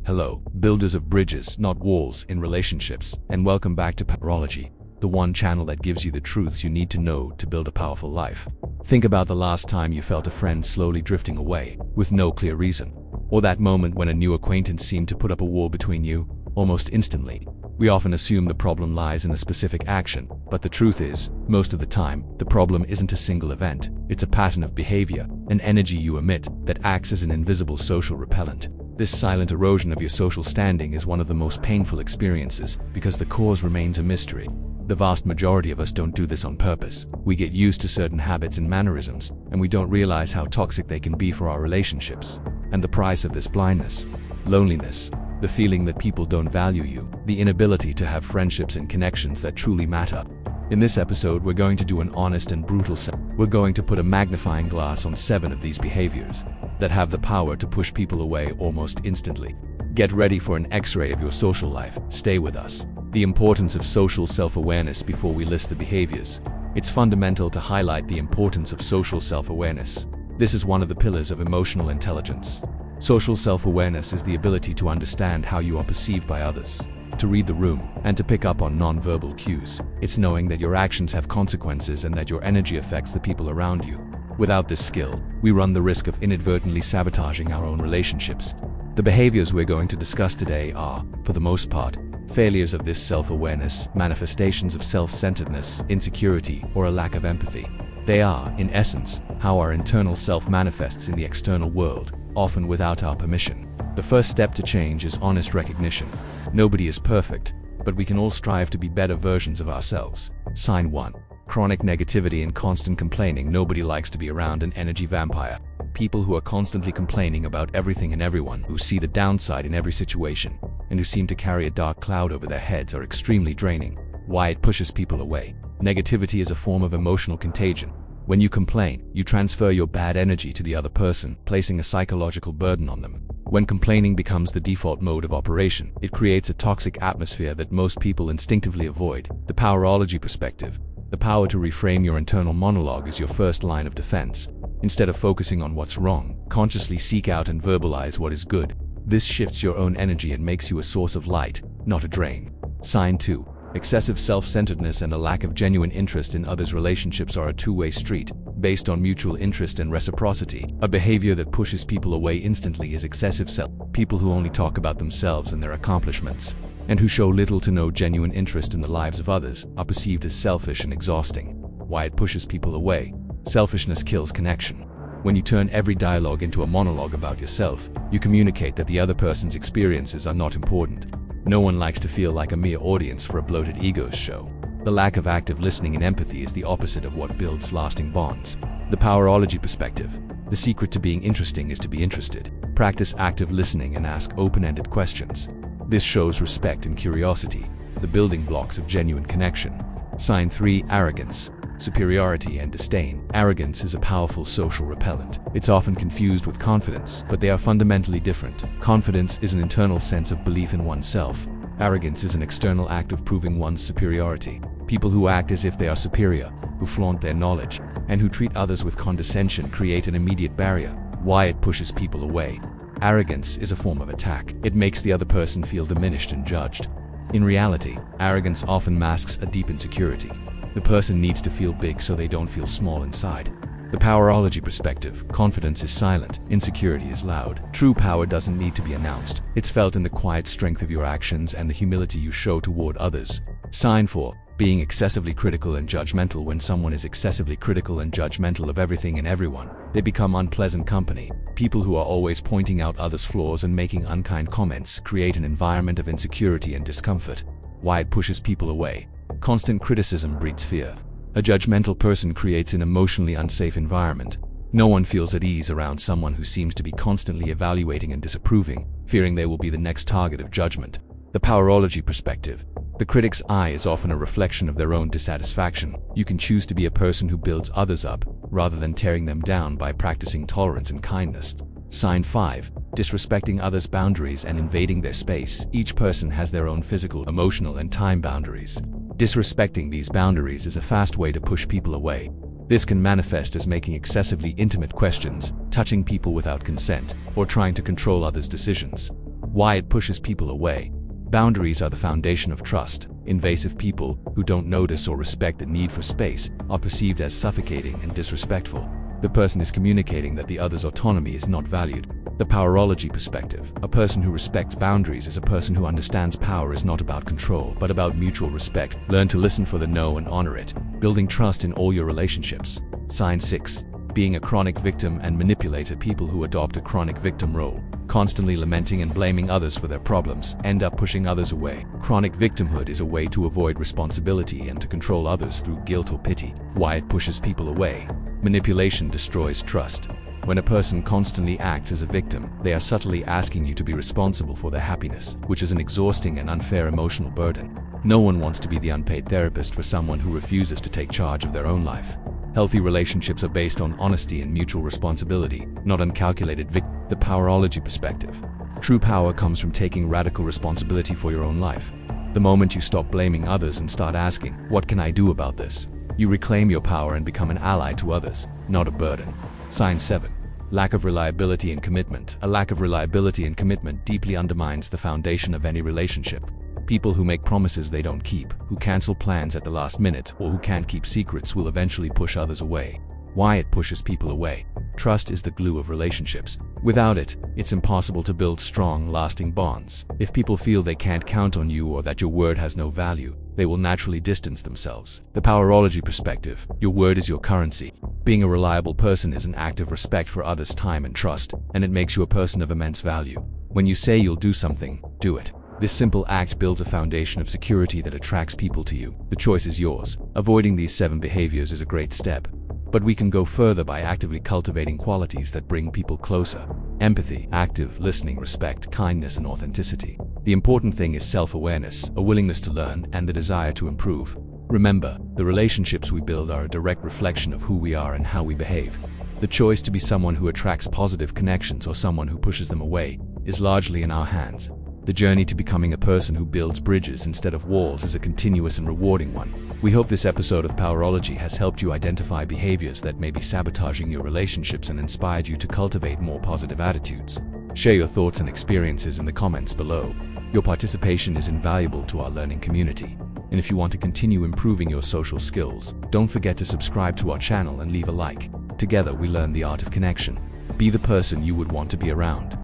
Hello, builders of bridges, not walls, in relationships, and welcome back to Powerology, the one channel that gives you the truths you need to know to build a powerful life. Think about the last time you felt a friend slowly drifting away, with no clear reason. Or that moment when a new acquaintance seemed to put up a wall between you, almost instantly. We often assume the problem lies in a specific action, but the truth is, most of the time, the problem isn't a single event. It's a pattern of behavior, an energy you emit, that acts as an invisible social repellent. This silent erosion of your social standing is one of the most painful experiences because the cause remains a mystery. The vast majority of us don't do this on purpose. We get used to certain habits and mannerisms, and we don't realize how toxic they can be for our relationships. And the price of this blindness? Loneliness. The feeling that people don't value you. The inability to have friendships and connections that truly matter. In this episode, we're going to do an honest and brutal We're going to put a magnifying glass on 7 of these behaviors that have the power to push people away almost instantly. Get ready for an X-ray of your social life. Stay with us. The importance of social self-awareness before we list the behaviors. It's fundamental to highlight the importance of social self-awareness. This is one of the pillars of emotional intelligence. Social self-awareness is the ability to understand how you are perceived by others, to read the room, and to pick up on non-verbal cues. It's knowing that your actions have consequences and that your energy affects the people around you. Without this skill, we run the risk of inadvertently sabotaging our own relationships. The behaviors we're going to discuss today are, for the most part, failures of this self-awareness, manifestations of self-centeredness, insecurity, or a lack of empathy. They are, in essence, how our internal self manifests in the external world, often without our permission. The first step to change is honest recognition. Nobody is perfect, but we can all strive to be better versions of ourselves. Sign 1. Chronic negativity and constant complaining. Nobody likes to be around an energy vampire. People who are constantly complaining about everything and everyone, who see the downside in every situation, and who seem to carry a dark cloud over their heads are extremely draining. Why it pushes people away. Negativity is a form of emotional contagion. When you complain, you transfer your bad energy to the other person, placing a psychological burden on them. When complaining becomes the default mode of operation, it creates a toxic atmosphere that most people instinctively avoid. The Powerology perspective. The power to reframe your internal monologue is your first line of defense. Instead of focusing on what's wrong, consciously seek out and verbalize what is good. This shifts your own energy and makes you a source of light, not a drain. Sign 2. Excessive self-centeredness and a lack of genuine interest in others' relationships are a two-way street, based on mutual interest and reciprocity. A behavior that pushes people away instantly is excessive self. People who only talk about themselves and their accomplishments, and who show little to no genuine interest in the lives of others, are perceived as selfish and exhausting. Why it pushes people away. Selfishness kills connection. When you turn every dialogue into a monologue about yourself, you communicate that the other person's experiences are not important. No one likes to feel like a mere audience for a bloated ego's show. The lack of active listening and empathy is the opposite of what builds lasting bonds. The Powerology perspective. The secret to being interesting is to be interested. Practice active listening and ask open-ended questions. This shows respect and curiosity, the building blocks of genuine connection. Sign 3. Arrogance, superiority, and disdain. Arrogance is a powerful social repellent. It's often confused with confidence, but they are fundamentally different. Confidence is an internal sense of belief in oneself. Arrogance is an external act of proving one's superiority. People who act as if they are superior, who flaunt their knowledge, and who treat others with condescension create an immediate barrier. Why it pushes people away. Arrogance is a form of attack. It makes the other person feel diminished and judged. In reality, arrogance often masks a deep insecurity. The person needs to feel big so they don't feel small inside. The Powerology perspective. Confidence is silent, insecurity is loud. True power doesn't need to be announced. It's felt in the quiet strength of your actions and the humility you show toward others. Sign 4. Being excessively critical and judgmental. When someone is excessively critical and judgmental of everything and everyone, they become unpleasant company. People who are always pointing out others' flaws and making unkind comments create an environment of insecurity and discomfort. Why it pushes people away. Constant criticism breeds fear. A judgmental person creates an emotionally unsafe environment. No one feels at ease around someone who seems to be constantly evaluating and disapproving, fearing they will be the next target of judgment. The Powerology perspective. The critic's eye is often a reflection of their own dissatisfaction. You can choose to be a person who builds others up, rather than tearing them down by practicing tolerance and kindness. Sign 5. Disrespecting others' boundaries and invading their space. Each person has their own physical, emotional, and time boundaries. Disrespecting these boundaries is a fast way to push people away. This can manifest as making excessively intimate questions, touching people without consent, or trying to control others' decisions. Why it pushes people away. Boundaries are the foundation of trust. Invasive people who don't notice or respect the need for space are perceived as suffocating and disrespectful. The person is communicating that the other's autonomy is not valued. The powerology perspective. A person who respects boundaries is a person who understands power is not about control, but about mutual respect. Learn to listen for the no and honor it. Building trust in all your relationships. Sign 6. Being a chronic victim and manipulator. People who adopt a chronic victim role, constantly lamenting and blaming others for their problems, end up pushing others away. Chronic victimhood is a way to avoid responsibility and to control others through guilt or pity. Why it pushes people away. Manipulation destroys trust. When a person constantly acts as a victim, they are subtly asking you to be responsible for their happiness, which is an exhausting and unfair emotional burden. No one wants to be the unpaid therapist for someone who refuses to take charge of their own life. Healthy relationships are based on honesty and mutual responsibility, not uncalculated The powerology perspective. True power comes from taking radical responsibility for your own life. The moment you stop blaming others and start asking, "What can I do about this?" you reclaim your power and become an ally to others, not a burden. Sign 7. Lack of reliability and commitment. A lack of reliability and commitment deeply undermines the foundation of any relationship. People who make promises they don't keep, who cancel plans at the last minute, or who can't keep secrets will eventually push others away. Why it pushes people away. Trust is the glue of relationships. Without it, it's impossible to build strong, lasting bonds. If people feel they can't count on you or that your word has no value, they will naturally distance themselves. The powerology perspective. Your word is your currency. Being a reliable person is an act of respect for others' time and trust, and it makes you a person of immense value. When you say you'll do something, do it. This simple act builds a foundation of security that attracts people to you. The choice is yours. Avoiding these 7 behaviors is a great step, but we can go further by actively cultivating qualities that bring people closer. Empathy, active listening, respect, kindness, and authenticity. The important thing is self-awareness, a willingness to learn, and the desire to improve. Remember, the relationships we build are a direct reflection of who we are and how we behave. The choice to be someone who attracts positive connections or someone who pushes them away is largely in our hands. The journey to becoming a person who builds bridges instead of walls is a continuous and rewarding one. We hope this episode of Powerology has helped you identify behaviors that may be sabotaging your relationships and inspired you to cultivate more positive attitudes. Share your thoughts and experiences in the comments below. Your participation is invaluable to our learning community. And if you want to continue improving your social skills, don't forget to subscribe to our channel and leave a like. Together we learn the art of connection. Be the person you would want to be around.